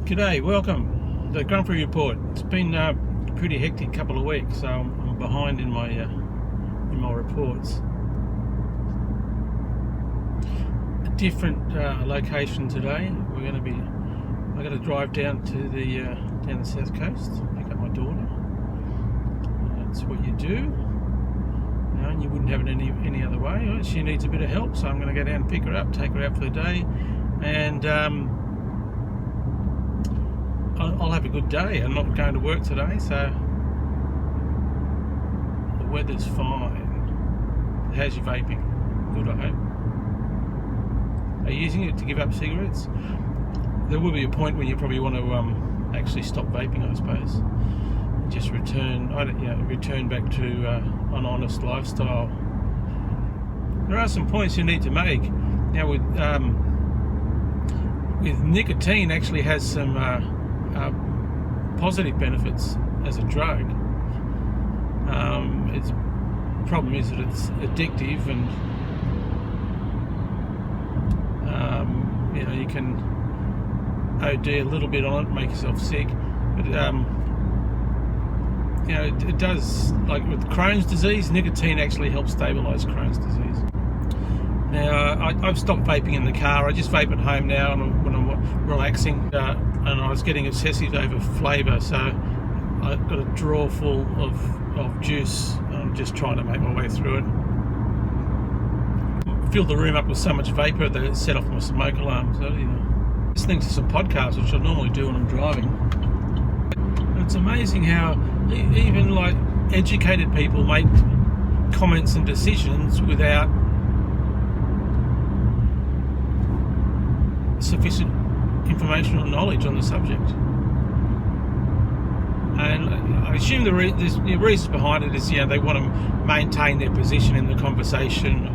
G'day, welcome to the Grump Report. It's been a pretty hectic couple of weeks, so I'm behind in my reports. A different location today. I'm going to drive down to the south coast, pick up my daughter. That's what you do. And you wouldn't have it any other way. She needs a bit of help, so I'm going to go down and pick her up, take her out for the day, and I'll have a good day. I'm not going to work today, so the weather's fine. How's your vaping? Good, I hope. Are you using it to give up cigarettes? There will be a point when you probably want to actually stop vaping, I suppose. Just return back to an honest lifestyle. There are some points you need to make. Now, with nicotine, actually has some positive benefits as a drug. Its problem is that it's addictive, and you can OD a little bit on it, make yourself sick. But it does, like with Crohn's disease, nicotine actually helps stabilise Crohn's disease. Now, I've stopped vaping in the car. I just vape at home now when I'm relaxing, and I was getting obsessive over flavour, so I've got a drawer full of juice. I'm just trying to make my way through it. Filled the room up with so much vapour that it set off my smoke alarm. So, listening to some podcasts, which I normally do when I'm driving. And it's amazing how even like educated people make comments and decisions without sufficient information or knowledge on the subject. And I assume the reasons behind it is, they want to maintain their position in the conversation,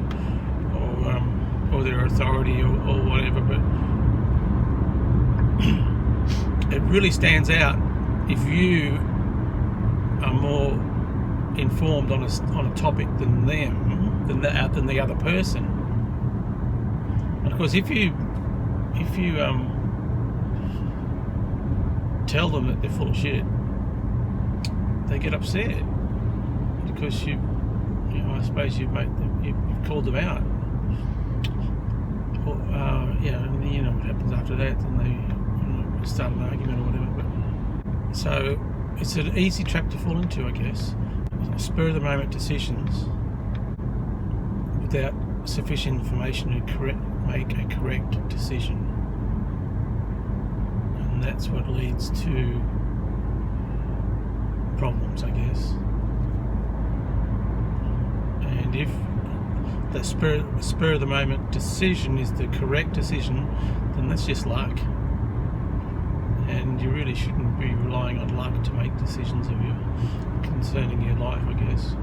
or their authority, or whatever. But it really stands out if you are more informed on a topic than the other person. And of course, if you tell them that they're full of shit, they get upset because I suppose you've called them out. And you know what happens after that, and they start an argument or whatever. But so it's an easy trap to fall into, I guess. Spur of the moment decisions without sufficient information to make a correct decision. And that's what leads to problems, I guess. And if the spur of the moment decision is the correct decision, then that's just luck. And you really shouldn't be relying on luck to make decisions concerning your life, I guess.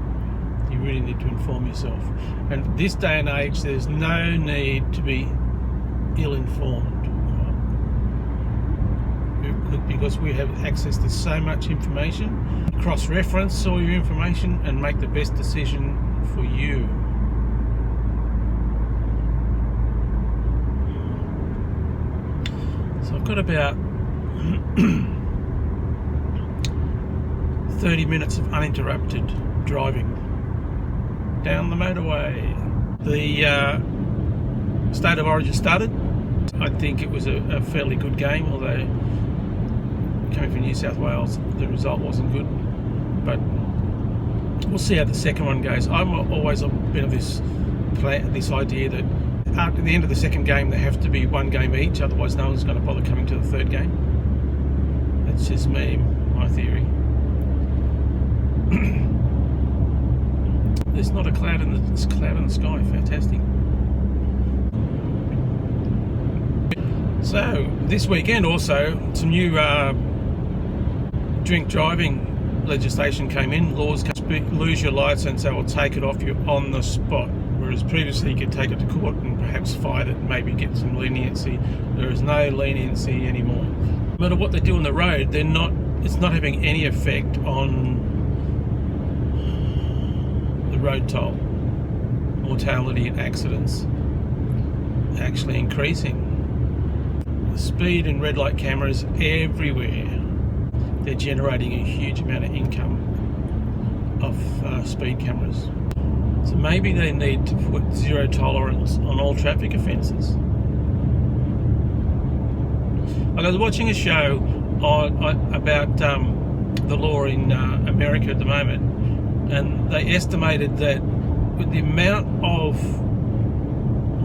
You really need to inform yourself. And this day and age, there's no need to be ill-informed, because we have access to so much information. Cross-reference all your information and make the best decision for you. So I've got about 30 minutes of uninterrupted driving down the motorway. The State of Origin started. I think it was a fairly good game, although coming from New South Wales, the result wasn't good. But we'll see how the second one goes. I'm always a bit of this idea that at the end of the second game there have to be one game each, otherwise no one's going to bother coming to the third game. That's just my theory. There's not a cloud in the sky. Fantastic. So this weekend also some new drink driving legislation came in. Laws can lose your licence, they will take it off you on the spot. Whereas previously you could take it to court and perhaps fight it and maybe get some leniency. There is no leniency anymore. No matter what they do on the road, it's not having any effect on the road toll. Mortality and accidents actually increasing. speed and red light cameras everywhere. They're generating a huge amount of income off speed cameras. So maybe they need to put zero tolerance on all traffic offences. I was watching a show about the law in America at the moment, and they estimated that with the amount of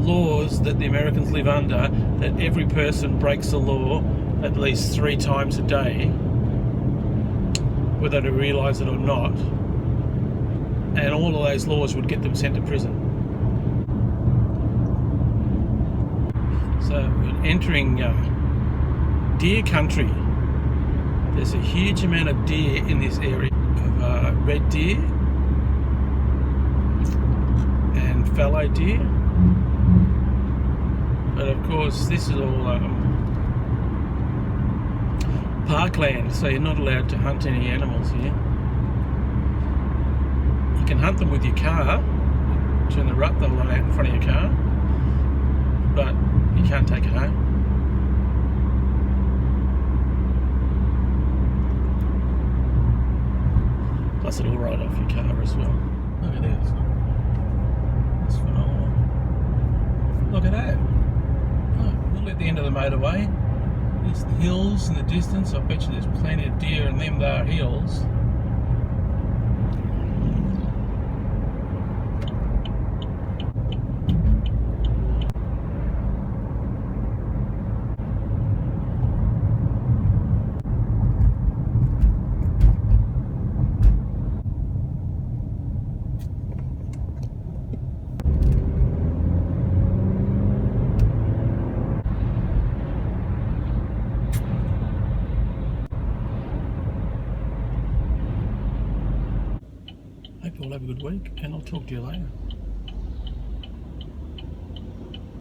laws that the Americans live under, that every person breaks the law at least 3 times a day, whether they realise it or not, and all of those laws would get them sent to prison. So we're entering deer country. There's a huge amount of deer in this area, of red deer and fallow deer. But of course this is all parkland, so you're not allowed to hunt any animals here. You can hunt them with your car, turn the rut, they'll run out in front of your car, but you can't take it home. Plus it'll ride off your car as well. Look at this. That's phenomenal. Look at that. Oh, look at the end of the motorway. There's the hills in the distance. I bet you there's plenty of deer in them there hills. Hope you all have a good week, and I'll talk to you later.